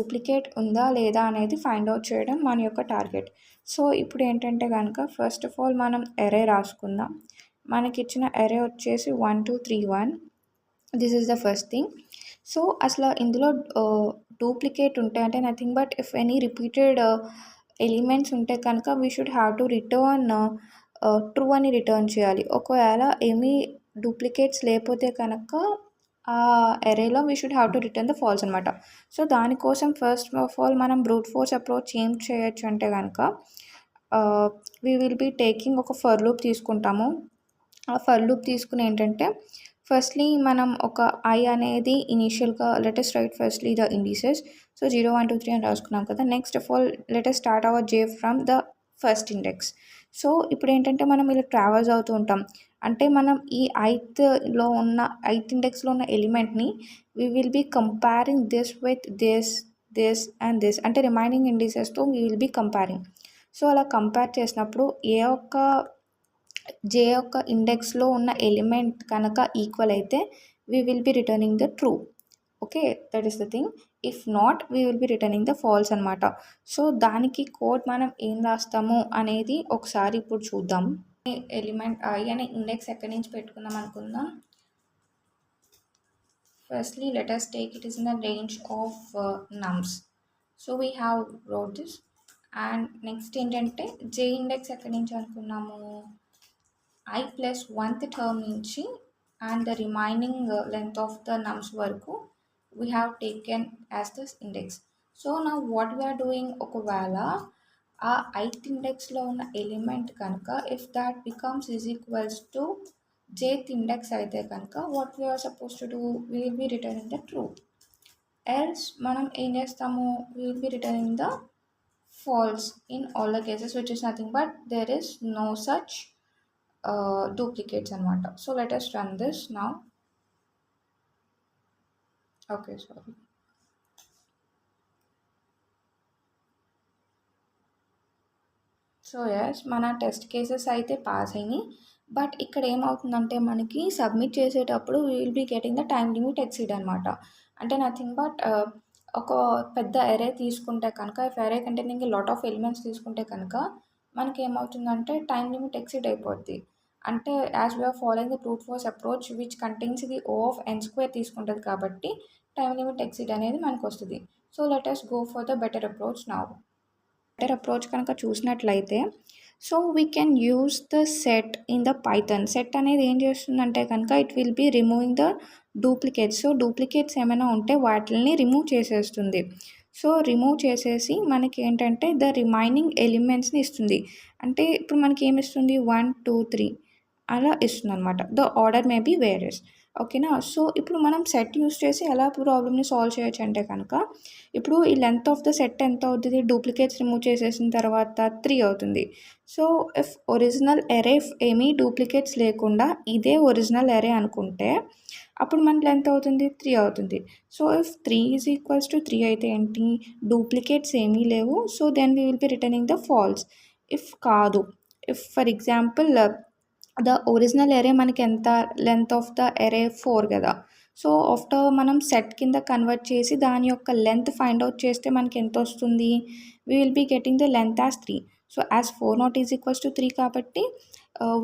Duplicate ఉందా లేదా అనేది ఫైండ్ అవుట్ చేయడం మన యొక్క టార్గెట్. సో ఇప్పుడు ఏంటంటే కనుక ఫస్ట్ ఆఫ్ ఆల్ మనం ఎరే రాసుకుందాం. మనకిచ్చిన ఎరే వచ్చేసి 1 2 3 1. This is the first thing. So అసలు ఇందులో డూప్లికేట్ ఉంటే అంటే nothing but if any repeated elements ఉంటే కనుక we should have to return true అని రిటర్న్ చేయాలి. ఒకవేళ ఏమీ డూప్లికేట్స్ లేకపోతే కనుక ఆ ఎరేలో we should have to return the false అనమాట. సో దానికోసం ఫస్ట్ ఆఫ్ ఆల్ మనం బ్రూట్ ఫోర్స్ అప్రోచ్ ఏం చేయొచ్చు అంటే కనుక వీ విల్ బీ టేకింగ్ ఒక ఫర్ లూప్ తీసుకుంటాము. ఆ ఫర్ లూప్ తీసుకుని ఏంటంటే ఫస్ట్లీ మనం ఒక ఐ అనేది ఇనీషియల్గా let us write firstly the indices. So 0 1 2 3 అని రాసుకున్నాం కదా. Next of all let us start our J from the first index. So ఇప్పుడు ఏంటంటే మనం ఇలా ట్రావెల్స్ అవుతూ ఉంటాం. అంటే మనం ఈ ఐత్లో ఉన్న ఐత్ ఇండెక్స్లో ఉన్న ఎలిమెంట్ని we will be comparing this with this and this, అంటే రిమైనింగ్ ఇండిసెస్తో we will be comparing. So అలా కంపేర్ చేసినప్పుడు జే యొక్క ఇండెక్స్లో ఉన్న ఎలిమెంట్ కనుక ఈక్వల్ అయితే we will be returning the true. Okay, that is the thing. If not we will be returning the false అనమాట. సో దానికి కోడ్ మనం ఏం రాస్తాము అనేది ఒకసారి ఇప్పుడు చూద్దాం. ఎలిమెంట్ ఐ అనే ఇండెక్స్ ఎక్కడి నుంచి పెట్టుకుందాం అనుకుందాం. Firstly let us take it is in the range of nums. So we have wrote this. And next ఏంటంటే జే ఇండెక్స్ ఎక్కడి నుంచి అనుకున్నాము, ఐ ప్లస్ 1th టర్మ్ నుంచి and the remaining length of the nums వరకు we have taken as this index. So నా what we are doing, ఒకవేళ ఆ ith ఇండెక్స్లో ఉన్న ఎలిమెంట్ కనుక if that becomes is equals to jth index అయితే కనుక what we are suppose to do, we will be returning the true. Else మనం ఏం చేస్తాము, we will be returning the false in all the cases, which is nothing but there is no such duplicates anamata. So let us run this now. Okay, sorry. సో ఎస్ మన test cases అయితే pass అయినాయి. But ఇక్కడ ఏమవుతుందంటే మనకి submit చేసేటప్పుడు we will be getting the time limit exceed అనమాట. అంటే నథింగ్ బట్ ఒక పెద్ద ఎరే తీసుకుంటే కనుక if array containing lot of elements తీసుకుంటే కనుక మనకి ఏమవుతుందంటే టైం లిమిట్ ఎక్సీడ్ అయిపోద్ది. అంటే as we are following the brute force approach which contains ఇది O of n² తీసుకుంటుంది కాబట్టి టైం లిమిట్ ఎక్సీడ్ అనేది మనకు వస్తుంది. So let us go for the better approach now. Better approach కనుక చూసినట్లయితే so we can use the set in the Python. Set అనేది ఏం చేస్తుందంటే కనుక it will be removing the duplicates. So duplicates ఏమైనా ఉంటే వాటిని రిమూవ్ చేసేస్తుంది. సో రిమూవ్ చేసేసి మనకి ఏంటంటే ద రిమైనింగ్ ఎలిమెంట్స్ని ఇస్తుంది. అంటే ఇప్పుడు మనకి ఏమి ఇస్తుంది, 1 2 3 అలా ఇస్తుంది అనమాట. The order may be various. ఓకేనా. సో ఇప్పుడు మనం సెట్ యూస్ చేసి ఎలా ప్రాబ్లమ్ని సాల్వ్ చేయొచ్చు అంటే కనుక ఇప్పుడు ఈ లెంత్ ఆఫ్ ద సెట్ ఎంత అవుతుంది, డూప్లికేట్స్ రిమూవ్ చేసేసిన తర్వాత 3 అవుతుంది. సో ఇఫ్ ఒరిజినల్ ఎరే ఏమీ డూప్లికేట్స్ లేకుండా ఇదే ఒరిజినల్ ఎరే అనుకుంటే అప్పుడు మన లెంత్ అవుతుంది 3 అవుతుంది. So if 3 is equals to 3 అయితే ఏంటి, డూప్లికేట్స్ ఏమీ లేవు. So then we will be returning the false. If కాదు, if for example the original array మనకి ఎంత, లెంత్ ఆఫ్ ద ఎరే 4 కదా. సో ఆఫ్టర్ మనం సెట్ కింద కన్వర్ట్ చేసి దాని యొక్క లెంత్ ఫైండ్ అవుట్ చేస్తే మనకి ఎంత వస్తుంది, we will be getting the length as 3. So as 4 not is equals to 3 కాబట్టి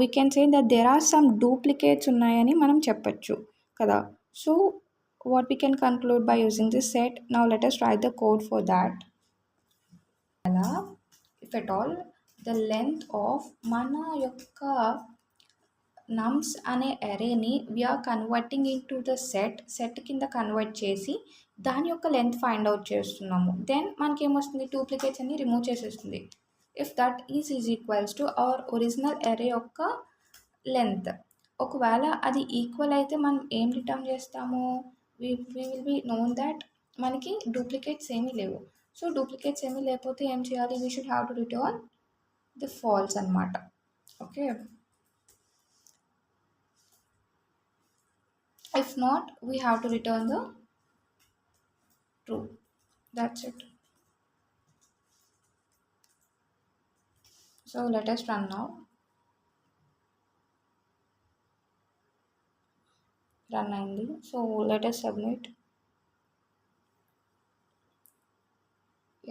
we can say that there are some duplicates ఉన్నాయని మనం చెప్పచ్చు కదా. So what we can conclude by using this set. Now let us write the code for that. If at all the length of mana yokka nums అనే అరేని we are converting into the set కింద convert చేసి దాని యొక్క length find out చేస్తున్నాము. Then మనకి ఏమొస్తుంది, duplicates అన్ని రిమూవ్ చేసేస్తుంది. If that is equals to our original array యొక్క లెంత్. ఒకవేళ అది ఈక్వల్ అయితే మనం ఏం రిటర్న్ చేస్తాము, we will be known that మనకి డూప్లికేట్స్ ఏమీ లేవు. సో డూప్లికేట్స్ ఏమీ లేకపోతే ఏం చేయాలి, we should have to return the false అనమాట. Okay, if not we have to return the true. That's it. So let us run now. Run 90. So let us submit.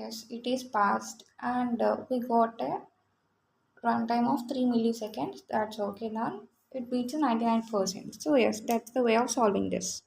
Yes, it is passed, and we got a runtime of 3 milliseconds. That's okay now. It beats a 99%. So yes, that's the way of solving this.